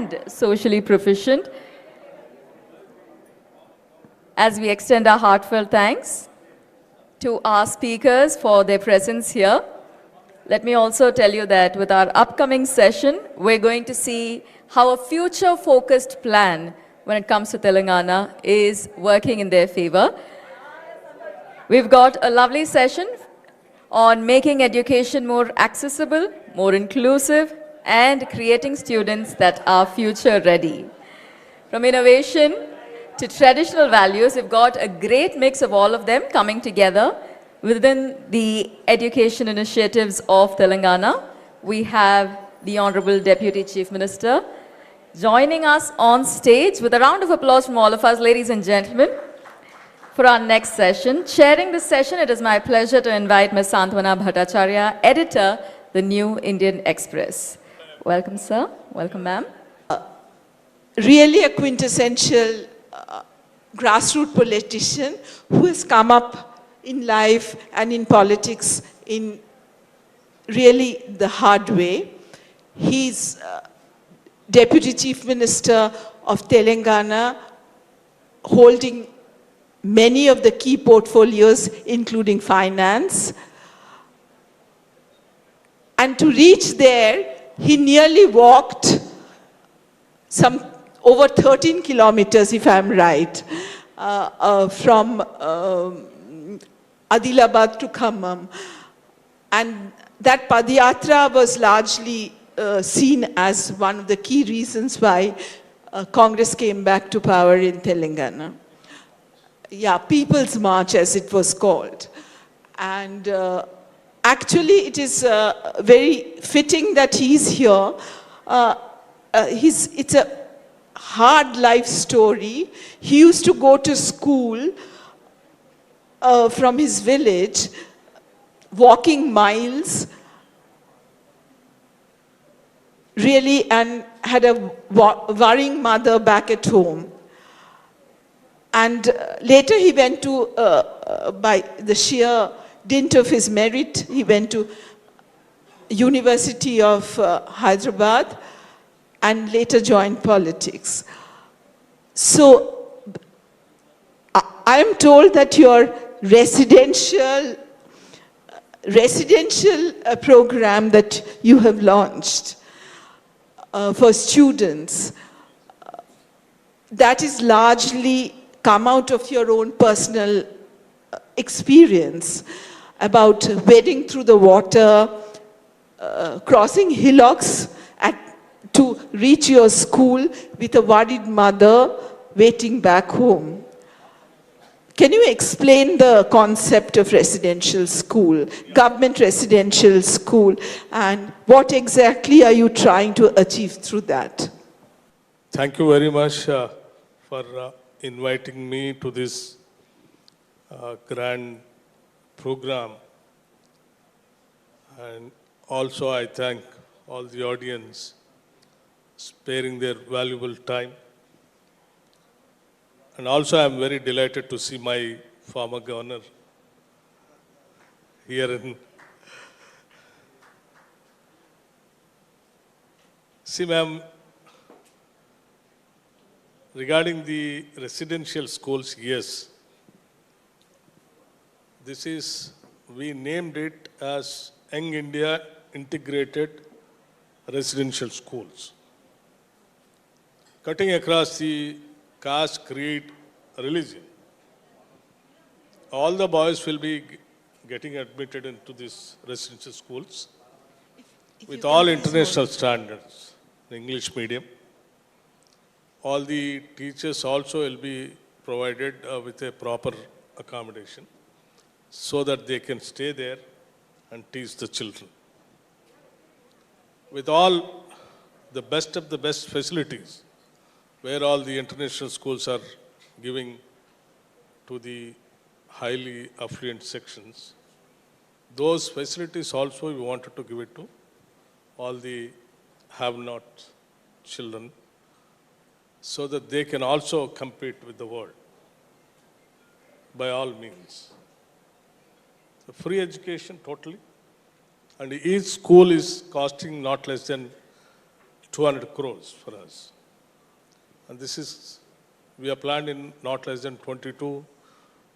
and socially proficient. As we extend our heartfelt thanks to our speakers for their presence here, let me also tell you that with our upcoming session, we're going to see how a future-focused plan when it comes to Telangana is working in their favor. We've got a lovely session on making education more accessible, more inclusive, and creating students that are future ready. From innovation to traditional values, we've got a great mix of all of them coming together within the education initiatives of Telangana. We have the Honorable Deputy Chief Minister joining us on stage with a round of applause from all of us, ladies and gentlemen, for our next session. Chairing this session, it is my pleasure to invite Ms. Santwana Bhattacharya, editor, The New Indian Express. Welcome, sir. Welcome, ma'am. Really a quintessential grassroots politician who has come up in life and in politics in really the hard way. He's Deputy Chief Minister of Telangana, holding many of the key portfolios, including finance. And to reach there, he nearly walked some over 13 kilometers, if I'm right, from Adilabad to Khammam. And that Padayatra was largely seen as one of the key reasons why Congress came back to power in Telangana. Yeah, People's March, as it was called. And actually, it is very fitting that he's here. It's a hard life story. He used to go to school from his village, walking miles, really, and had a worrying mother back at home. And later he went to, by the sheer dint of his merit, he went to University of Hyderabad and later joined politics. So I am told that your residential program that you have launched for students, that is largely come out of your own personal experience about wading through the water, crossing hillocks to reach your school with a worried mother waiting back home. Can you explain the concept of residential school, government residential school, and what exactly are you trying to achieve through that? Thank you very much for inviting me to this grand program. And also I thank all the audience sparing their valuable time. And also I am very delighted to see my former governor here in. See, ma'am, regarding the residential schools, yes. This is, we named it as Young India Integrated Residential Schools. Cutting across the caste, creed, religion. All the boys will be getting admitted into these residential schools with all international standards, the English medium. All the teachers also will be provided with a proper accommodation so that they can stay there and teach the children. With all the best of the best facilities, where all the international schools are giving to the highly affluent sections, those facilities also we wanted to give it to all the have-not children, so that they can also compete with the world by all means. So free education totally, and each school is costing not less than 200 crores for us. And this is, we are planned in not less than 22,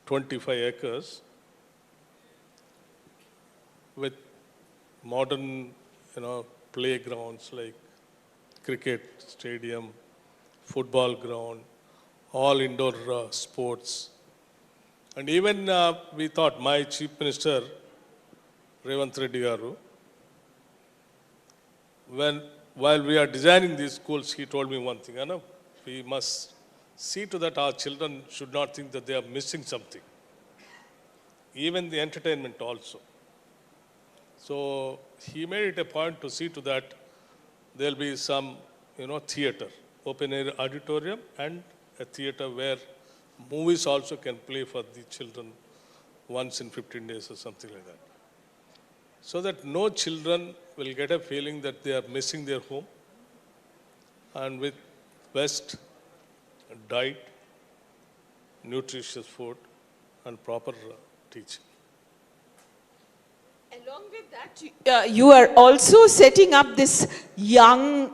25 acres with modern, playgrounds like cricket stadium, football ground, all indoor sports. And even we thought, my Chief Minister, Revanth Reddy Garu, while we are designing these schools, he told me one thing, we must see to that our children should not think that they are missing something. Even the entertainment also. So he made it a point to see to that there will be some, theater, open air auditorium and a theater where movies also can play for the children once in 15 days or something like that. So that no children will get a feeling that they are missing their home, and with best diet, nutritious food and proper teaching. Along with that, you are also setting up this young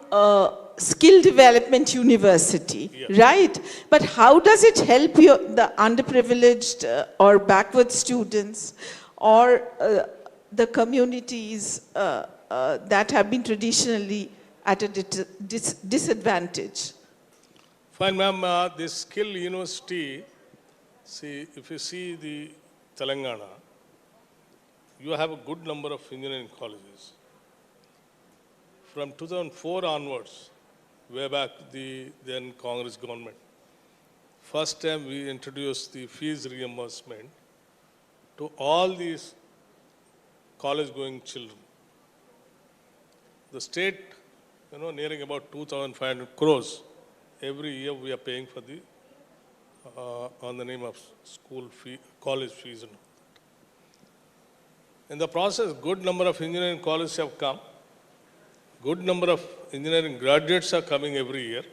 skill development university, Yes. right? But how does it help the underprivileged or backward students or the communities that have been traditionally at a disadvantage? Fine, ma'am. This skill university, see, if you see the Telangana, you have a good number of engineering colleges. From 2004 onwards, way back the then Congress government, first time we introduced the fees reimbursement to all these college-going children. The state, nearing about 2,500 crores every year we are paying for the on the name of school fee, college fees and all. In the process, good number of engineering colleges have come. Good number of engineering graduates are coming every year.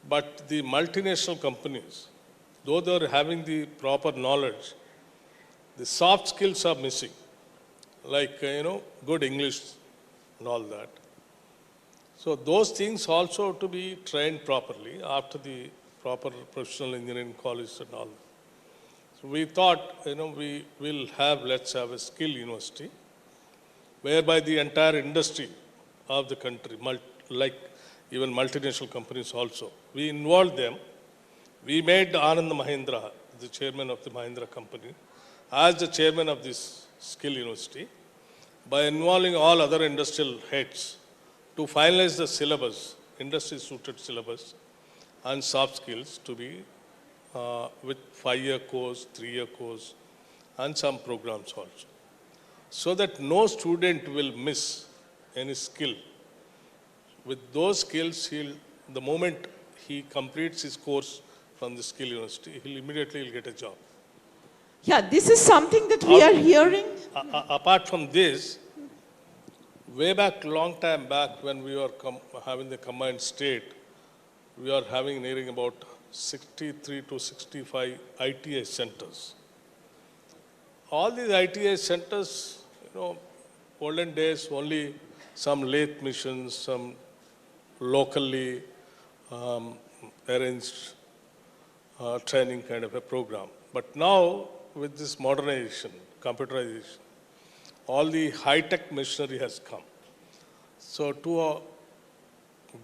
But the multinational companies, though they are having the proper knowledge, the soft skills are missing, like, good English and all that. So those things also to be trained properly after the proper professional engineering college and all. So we thought, we will let's have a skill university whereby the entire industry of the country, like even multinational companies also, we involved them. We made Anand Mahindra, the chairman of the Mahindra company, as the chairman of this skill university, by involving all other industrial heads to finalize the syllabus, industry-suited syllabus, and soft skills to be with 5-year course, 3-year course, and some programs also. So that no student will miss any skill. With those skills, the moment he completes his course from the skill university, he'll immediately get a job. Yeah, this is something that we are hearing. Apart from this, way back, long time back, when we were having the combined state, we are having nearing about 63 to 65 ITI centers. All these ITI centers, olden days, only some lathe missions, some locally arranged training kind of a program. But now, with this modernization, computerization, all the high-tech machinery has come. So to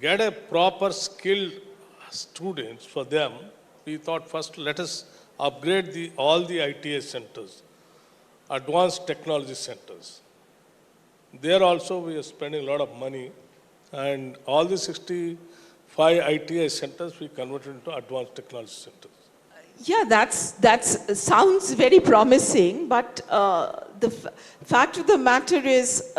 get a proper skilled students for them, we thought first let us upgrade all the ITI centers, advanced technology centers. There also we are spending a lot of money, and all the 65 ITI centers we converted into advanced technology centers. Yeah, that's sounds very promising, but the fact of the matter is,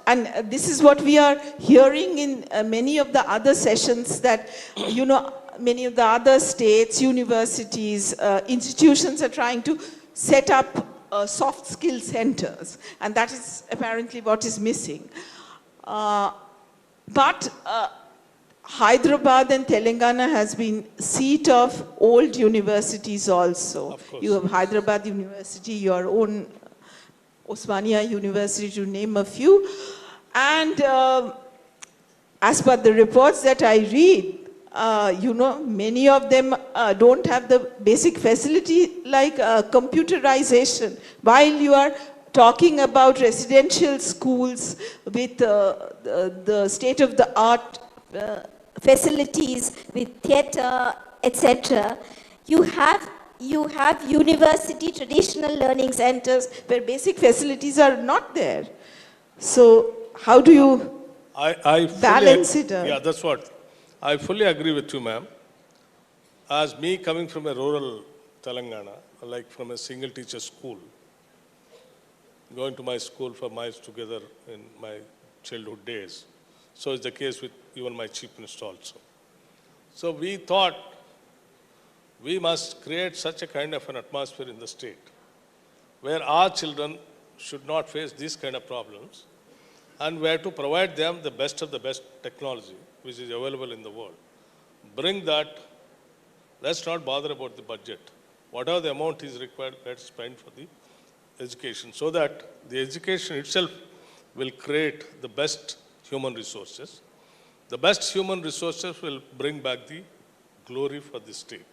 and this is what we are hearing in many of the other sessions, that, many of the other states, universities, institutions are trying to set up soft skill centers, and that is apparently what is missing. But Hyderabad and Telangana has been seat of old universities also. Of course. You have Hyderabad University, your own Osmania University, to name a few. And as per the reports that I read, many of them don't have the basic facility like computerization. While you are talking about residential schools with the state-of-the-art facilities with theatre, etc. You have university traditional learning centers. where basic facilities are not there. So how do you I fully, balance it out? Yeah, that's what. I fully agree with you, ma'am. As me coming from a rural Telangana, like from a single teacher school, going to my school for miles together in my childhood days. So is the case with even my chief minister also. So we thought we must create such a kind of an atmosphere in the state where our children should not face these kind of problems, and we have to provide them the best of the best technology which is available in the world. Bring that, let's not bother about the budget. Whatever the amount is required, let's spend for the education, so that the education itself will create the best human resources. The best human resources will bring back the glory for the state.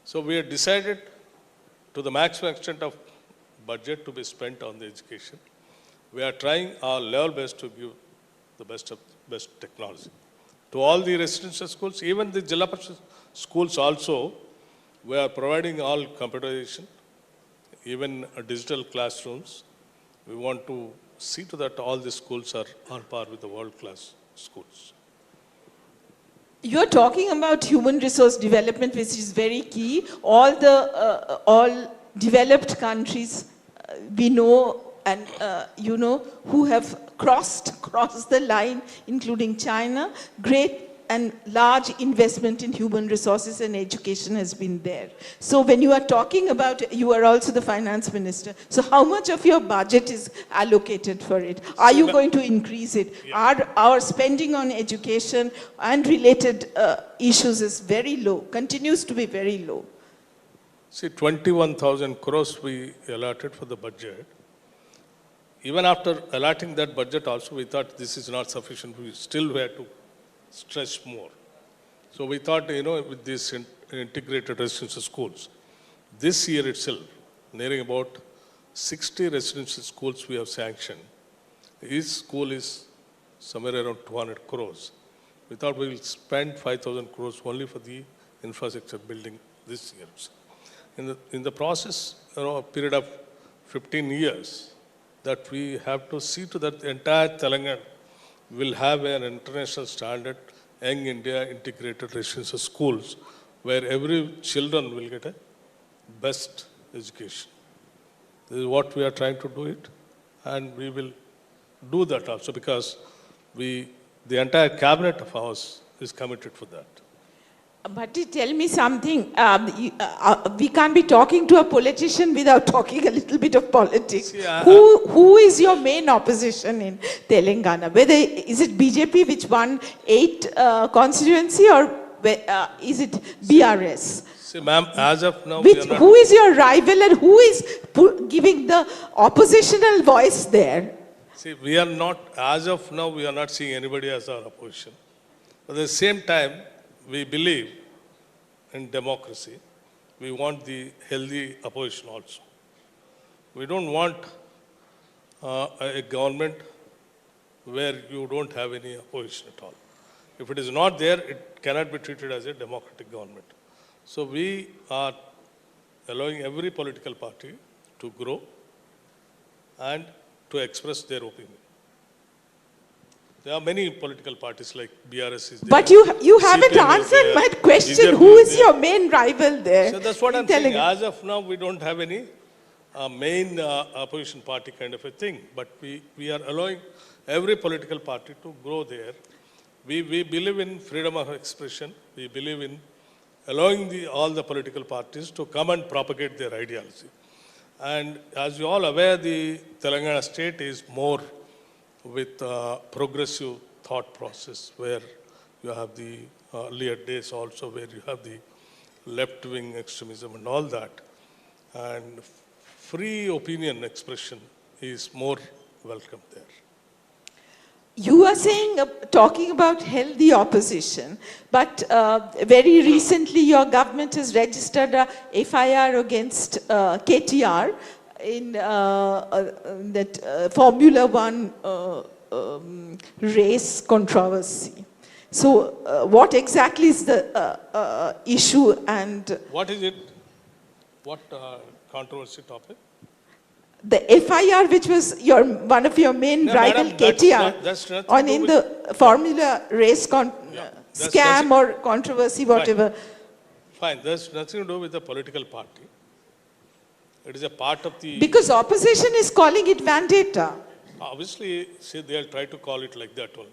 So we have decided to the maximum extent of budget to be spent on the education. We are trying our level best to give the best of best technology. To all the residential schools, even the Jilla Parishad schools also, we are providing all computerization, even digital classrooms. We want to see to that all the schools are on par with the world-class schools. You're talking about human resource development, which is very key. All developed countries we know and who have crossed the line, including China. Great and large investment in human resources and education has been there. So when you are talking about, you are also the finance minister. So how much of your budget is allocated for it? Are you going to increase it? Yeah. Are our spending on education and related issues is very low, continues to be very low? See, 21,000 crores we allotted for the budget. Even after allotting that budget also, we thought this is not sufficient. We still had to stretch more. So we thought, with these integrated residential schools, this year itself, nearing about 60 residential schools we have sanctioned. Each school is somewhere around 200 crores. We thought we will spend 5,000 crores only for the infrastructure building this year. In the process, a period of 15 years, that we have to see to that the entire Telangana will have an international standard, Young India integrated residential schools, where every children will get a best education. This is what we are trying to do it, and we will do that also because the entire cabinet of ours is committed for that. Bhatti, tell me something. We can't be talking to a politician without talking a little bit of politics. See, Who is your main opposition in Telangana? Whether is it BJP which won 8 constituency, or is it BRS? See, ma'am, as of now, Who is your rival and who is giving the oppositional voice there? See, we are not, as of now, we are not seeing anybody as our opposition. But at the same time, we believe in democracy. We want the healthy opposition also. We don't want a government where you don't have any opposition at all. If it is not there, it cannot be treated as a democratic government. So we are allowing every political party to grow and to express their opinion. There are many political parties like BRS is there. But you haven't CPM is answered there, my question. BJP Who is is there. your main rival there? So that's what in I'm saying. Telangana? As of now, we don't have any main opposition party kind of a thing. But we are allowing every political party to grow there. We believe in freedom of expression. We believe in allowing all the political parties to come and propagate their ideology. And as you all aware, the Telangana state is more with progressive thought process, where you have the earlier days also, where you have the left-wing extremism and all that. And free opinion expression is more welcome there. You are saying, talking about healthy opposition, but very recently your government has registered a FIR against KTR in that Formula One race controversy. So what exactly is the issue and What is it? What controversy topic? the FIR, which was one of your main No, rival, madam, that's KTR, nothing on to do in with- the Formula race that's scam or controversy, whatever. Fine, there's nothing to do with the political party. It is a part of the, Because opposition is calling it vendetta. obviously, see, they'll try to call it like that only.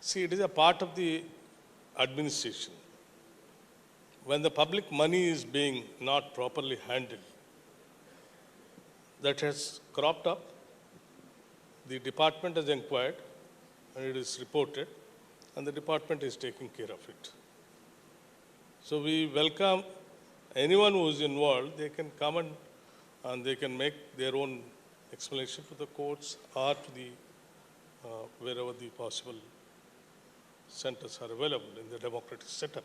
See, it is a part of the administration. When the public money is being not properly handled, that has cropped up, the department has inquired, and it is reported, and the department is taking care of it. So we welcome anyone who is involved. They can come and they can make their own explanation to the courts or to the wherever the possible centers are available in the democratic setup.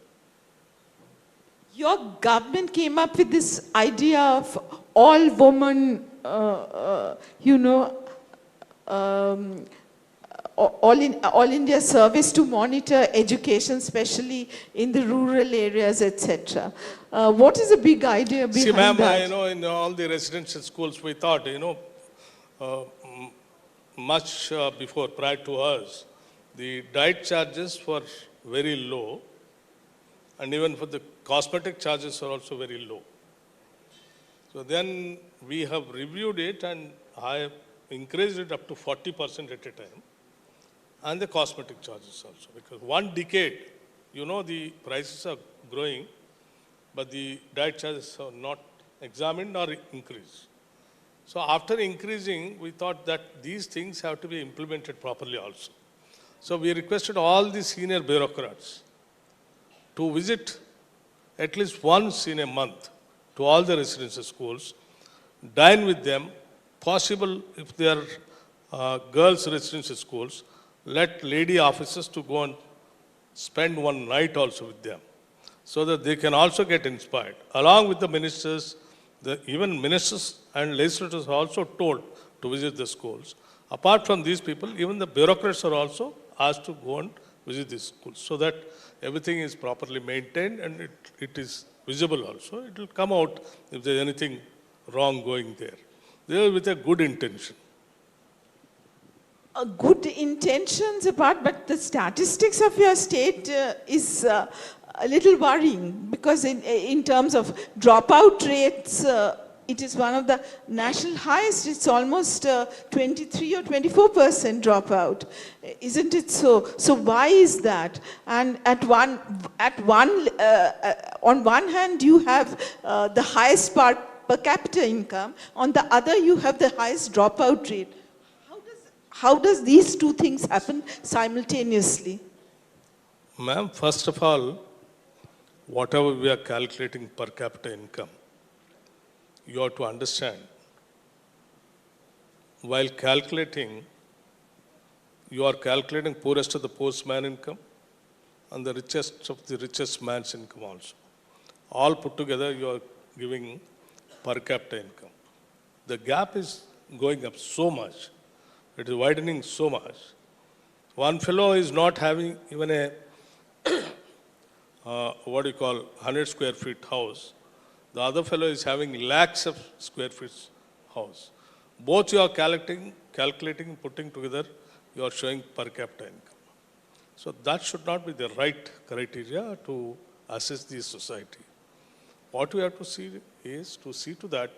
Your government came up with this idea of all women, all India service to monitor education, especially in the rural areas, etc. What is the big idea behind See, ma'am, that? in all the residential schools, we thought, much before, prior to us, the diet charges were very low, and even for the cosmetic charges are also very low. So then we have reviewed it, and I have increased it up to 40% at a time, and the cosmetic charges also. Because one decade, the prices are growing, but the diet charges are not examined or increased. So after increasing, we thought that these things have to be implemented properly also. So we requested all the senior bureaucrats to visit at least once in a month to all the residential schools, dine with them, possible if they are girls' residential schools, let lady officers to go and spend one night also with them, so that they can also get inspired. Along with the ministers, even ministers and legislators are also told to visit the schools. Apart from these people, even the bureaucrats are also asked to go and visit these schools, so that everything is properly maintained and it is visible also. It will come out if there is anything wrong going there. They are with a good intention. Good intentions apart, but the statistics of your state is a little worrying, because in terms of dropout rates, it is one of the national highest. It's almost 23 or 24% dropout, isn't it so? So why is that? And on one hand, you have the highest per capita income. On the other, you have the highest dropout rate. How does these two things happen simultaneously? Ma'am, first of all, whatever we are calculating per capita income, you have to understand, while calculating, you are calculating poorest of the poorest man income and the richest of the richest man's income also. All put together, you are giving per capita income. The gap is going up so much. It is widening so much. One fellow is not having even a, 100 square feet house. The other fellow is having lakhs of square feet house. Both you are calculating, putting together, you are showing per capita income. So that should not be the right criteria to assess the society. What we have to see is to see to that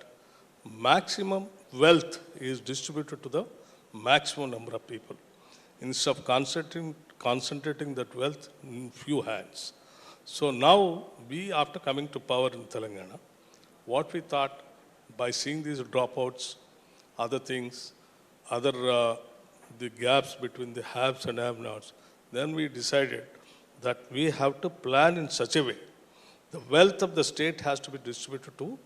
maximum wealth is distributed to the maximum number of people, instead of concentrating that wealth in few hands. So now, we, after coming to power in Telangana, what we thought, by seeing these dropouts, other things, the gaps between the haves and have-nots, then we decided that we have to plan in such a way, the wealth of the state has to be distributed to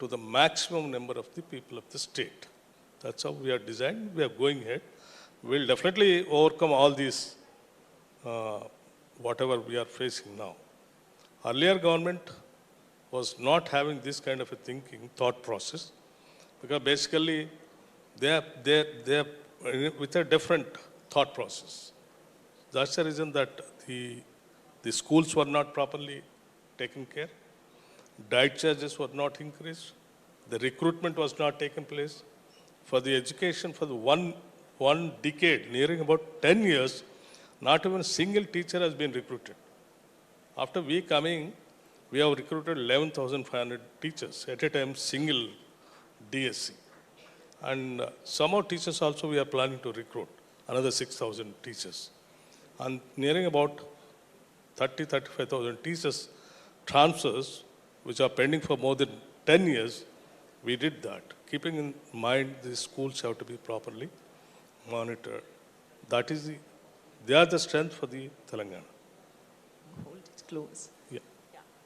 the maximum number of the people of the state. That's how we are designed. We are going ahead. We'll definitely overcome all these, whatever we are facing now. Earlier government was not having this kind of a thinking, thought process, because basically they are with a different thought process. That's the reason that the schools were not properly taken care, diet charges were not increased, the recruitment was not taken place. For the education, for the one decade, nearing about 10 years, not even a single teacher has been recruited. After we coming, we have recruited 11,500 teachers at a time, single DSC. And some more teachers also we are planning to recruit, another 6,000 teachers. And nearing about 35,000 teachers transfers, which are pending for more than 10 years, we did that. Keeping in mind the schools have to be properly monitored. They are the strength for the Telangana. Hold it close. Yeah.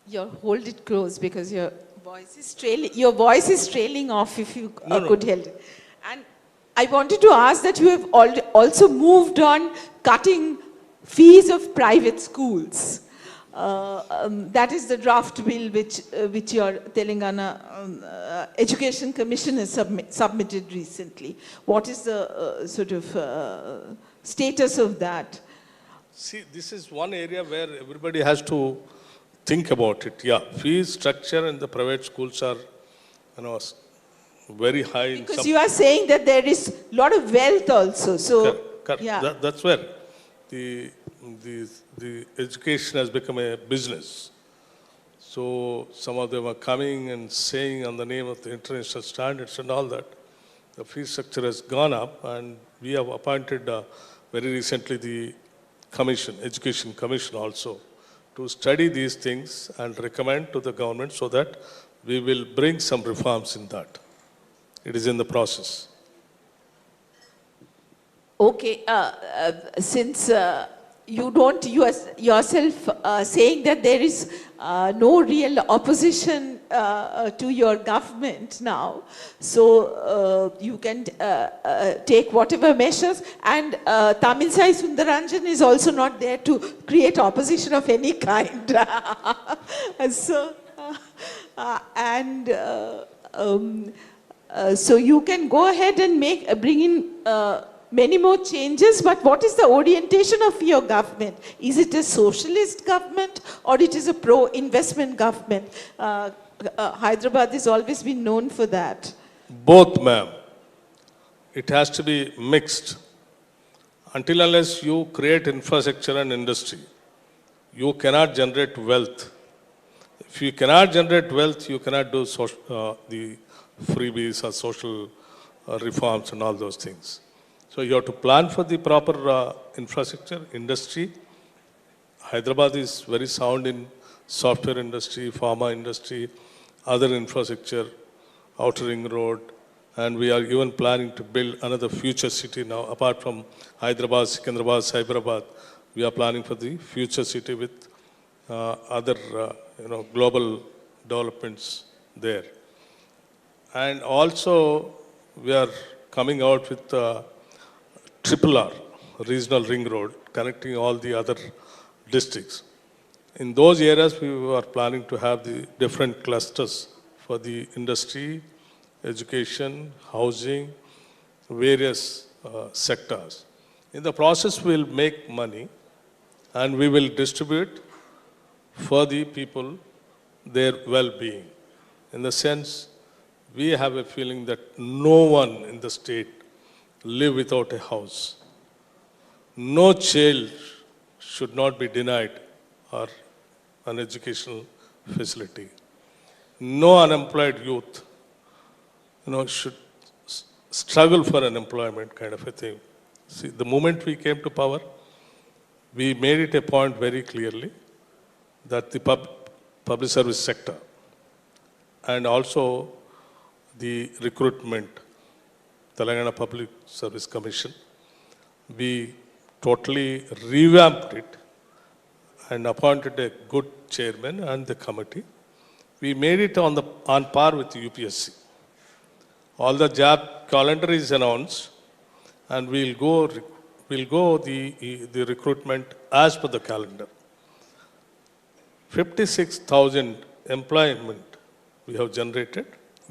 You hold it close because your voice is trailing. Your voice is trailing off. If you could hold it. And I wanted to ask that you have also moved on cutting fees of private schools. That is the draft bill which your Telangana Education Commission has submitted recently. What is the sort of status of that? See, this is one area where everybody has to think about it. Yeah, fees structure in the private schools are, very high. Because you are saying that there is a lot of wealth also. So, correct. Yeah. That's where the education has become a business. So some of them are coming and saying on the name of the international standards and all that. The fee structure has gone up, and we have appointed very recently the commission, education commission also, to study these things and recommend to the government so that we will bring some reforms in that. It is in the process. Okay, since you don't yourself saying that there is no real opposition to your government now, so you can take whatever measures, and Tamil Sai Sundaranjan is also not there to create opposition of any kind. So, so you can go ahead and bring in many more changes, but what is the orientation of your government? Is it a socialist government or it is a pro-investment government? Hyderabad has always been known for that. Both, ma'am. It has to be mixed. Until unless you create infrastructure and industry, you cannot generate wealth. If you cannot generate wealth, you cannot do the freebies or social reforms and all those things. So you have to plan for the proper infrastructure, industry. Hyderabad is very sound in software industry, pharma industry, other infrastructure, outer ring road, and we are even planning to build another future city now. Apart from Hyderabad, Secunderabad, Cyberabad, we are planning for the future city with other global developments there. And also we are coming out with RRR, regional ring road, connecting all the other districts. In those areas, we are planning to have the different clusters for the industry, education, housing, various sectors. In the process, we will make money and we will distribute for the people their well-being. In the sense, we have a feeling that no one in the state live without a house. No child should not be denied or an educational facility. No unemployed youth, should struggle for unemployment kind of a thing. See, the moment we came to power, we made it a point very clearly that the public service sector and also the recruitment, Telangana Public Service Commission, we totally revamped it and appointed a good chairman and the committee. We made it on par with the UPSC. All the job calendar is announced and we'll go the recruitment as per the calendar. 56,000 employment we have generated,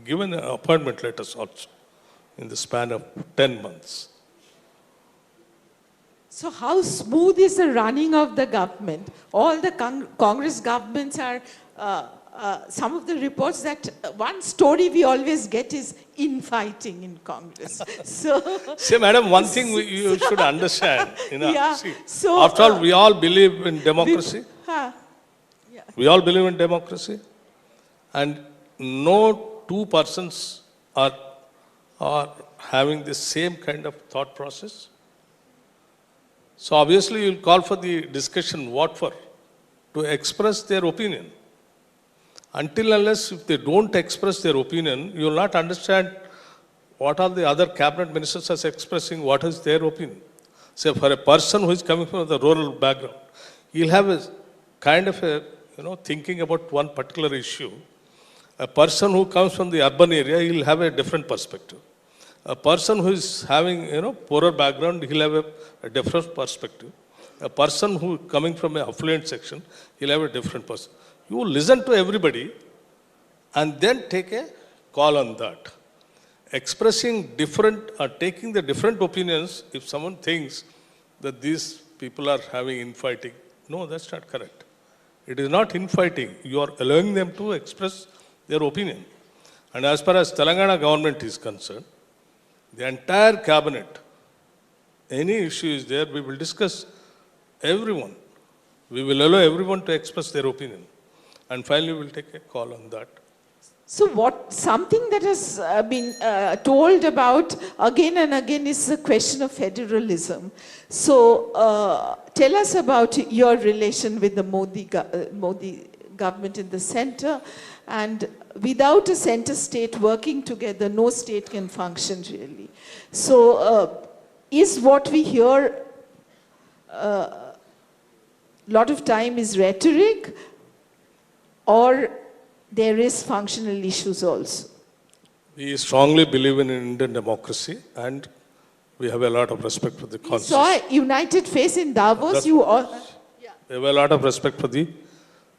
given appointment letters also in the span of 10 months. So how smooth is the running of the government? All the Congress governments are, some of the reports that one story we always get is infighting in Congress. So, See, madam, one thing you should understand. Yeah, See, so, after all, we all believe in democracy. Huh. We all believe in democracy. And no two persons are having the same kind of thought process. So obviously you'll call for the discussion, what for? To express their opinion. Until unless if they don't express their opinion, you will not understand what are the other cabinet ministers are expressing, what is their opinion. Say for a person who is coming from the rural background, he'll have a kind of a, thinking about one particular issue. A person who comes from the urban area, he'll have a different perspective. A person who is having, poorer background, he'll have a different perspective. A person who coming from an affluent section, he'll have a different perspective. You listen to everybody and then take a call on that. Expressing different or taking the different opinions, if someone thinks that these people are having infighting, no, that's not correct. It is not infighting. You are allowing them to express their opinion. And as far as Telangana government is concerned, the entire cabinet, any issue is there, we will discuss everyone. We will allow everyone to express their opinion. And finally, we will take a call on that. So something that has been told about again and again is the question of federalism. So tell us about your relation with the Modi government in the center, and without a center state working together, no state can function really. So is what we hear a lot of time is rhetoric, or there is functional issues also? We strongly believe in Indian democracy, and we have a lot of respect for the We constitution. saw a united face in Davos. You all, We have a lot of respect for the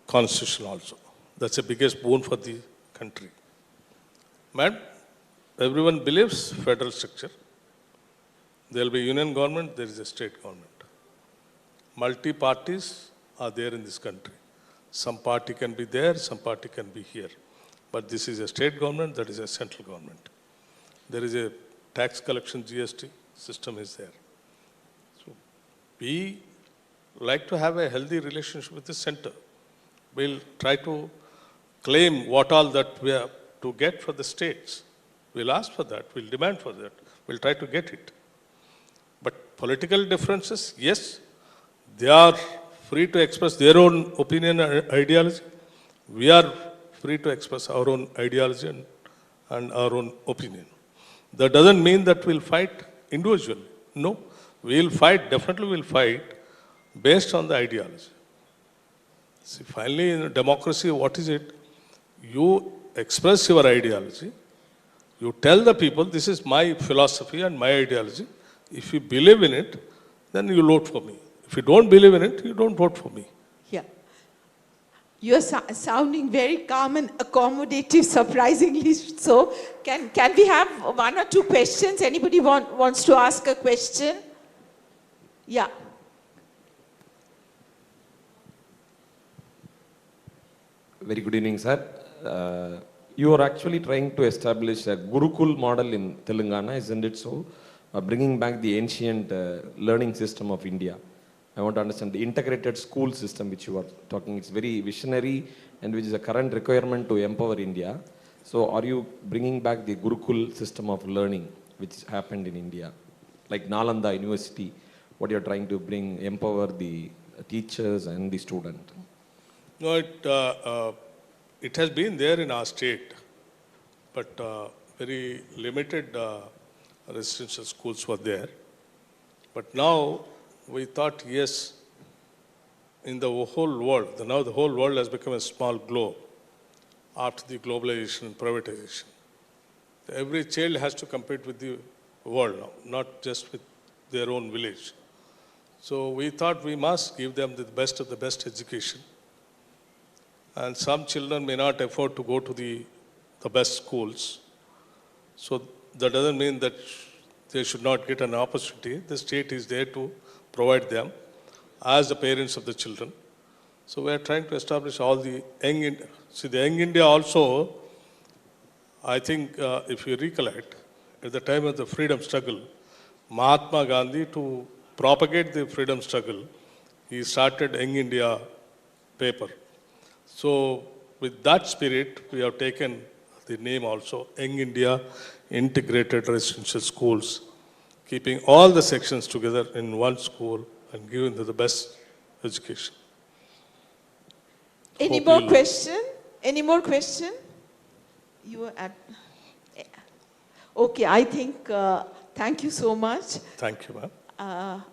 constitution also. That's the biggest boon for the country. Madam, everyone believes federal structure. There will be union government, there is a state government. Multi-parties are there in this country. Some party can be there, some party can be here. But this is a state government, that is a central government. There is a tax collection GST system is there. So we like to have a healthy relationship with the center. We'll try to claim what all that we have to get for the states. We'll ask for that, we'll demand for that, we'll try to get it. But political differences, yes, they are free to express their own opinion and ideology. We are free to express our own ideology and our own opinion. That doesn't mean that we'll fight individually. No, we'll fight, definitely we'll fight based on the ideology. See, finally, in democracy, what is it? You express your ideology. You tell the people, this is my philosophy and my ideology. If you believe in it, then you vote for me. If you don't believe in it, you don't vote for me. yeah. You're sounding very calm and accommodative, surprisingly so. Can we have one or two questions? Anybody wants to ask a question? Yeah. Very good evening, sir. You are actually trying to establish a Gurukul model in Telangana, isn't it so? Bringing back the ancient learning system of India. I want to understand the integrated school system which you are talking. It's very visionary and which is a current requirement to empower India. So are you bringing back the Gurukul system of learning which happened in India? Like Nalanda University, what you're trying to bring, empower the teachers and the student? No, it has been there in our state, but very limited residential schools were there. But now we thought, yes, in the whole world, now the whole world has become a small globe after the globalization and privatization. Every child has to compete with the world now, not just with their own village. So we thought we must give them the best of the best education. And some children may not afford to go to the best schools. So that doesn't mean that they should not get an opportunity. The state is there to provide them as the parents of the children. So we are trying to establish all the young India. See, the young India also, I think if you recollect, at the time of the freedom struggle, Mahatma Gandhi, to propagate the freedom struggle, he started Young India paper. So with that spirit, we have taken the name also, Young India Integrated Residential Schools, keeping all the sections together in one school and giving them the best education. Any Hope more you'll- question? Any more question? You were at... Okay, I think, thank you so much. Thank you, ma'am.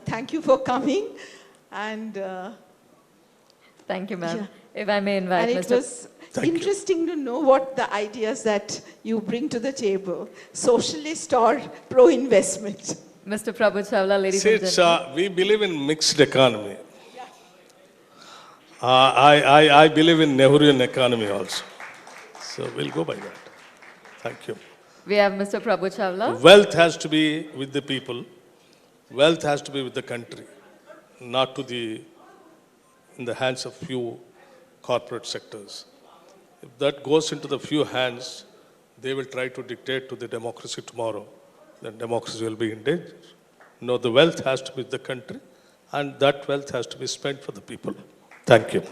Thank you for coming. And, Thank you, ma'am. Yeah. If I may invite and it Mr. was Thank you. interesting to know what the ideas that you bring to the table, socialist or pro-investment. Mr. Prabhu Chawla, ladies See, and gentlemen. we believe in mixed economy. I believe in Nehruvian economy also. So we'll go by that. Thank you. We have Mr. Prabhu Chawla. Wealth has to be with the people. Wealth has to be with the country, not in the hands of few corporate sectors. If that goes into the few hands, they will try to dictate to the democracy tomorrow. Then democracy will be in danger. No, the wealth has to be with the country, and that wealth has to be spent for the people. Thank you.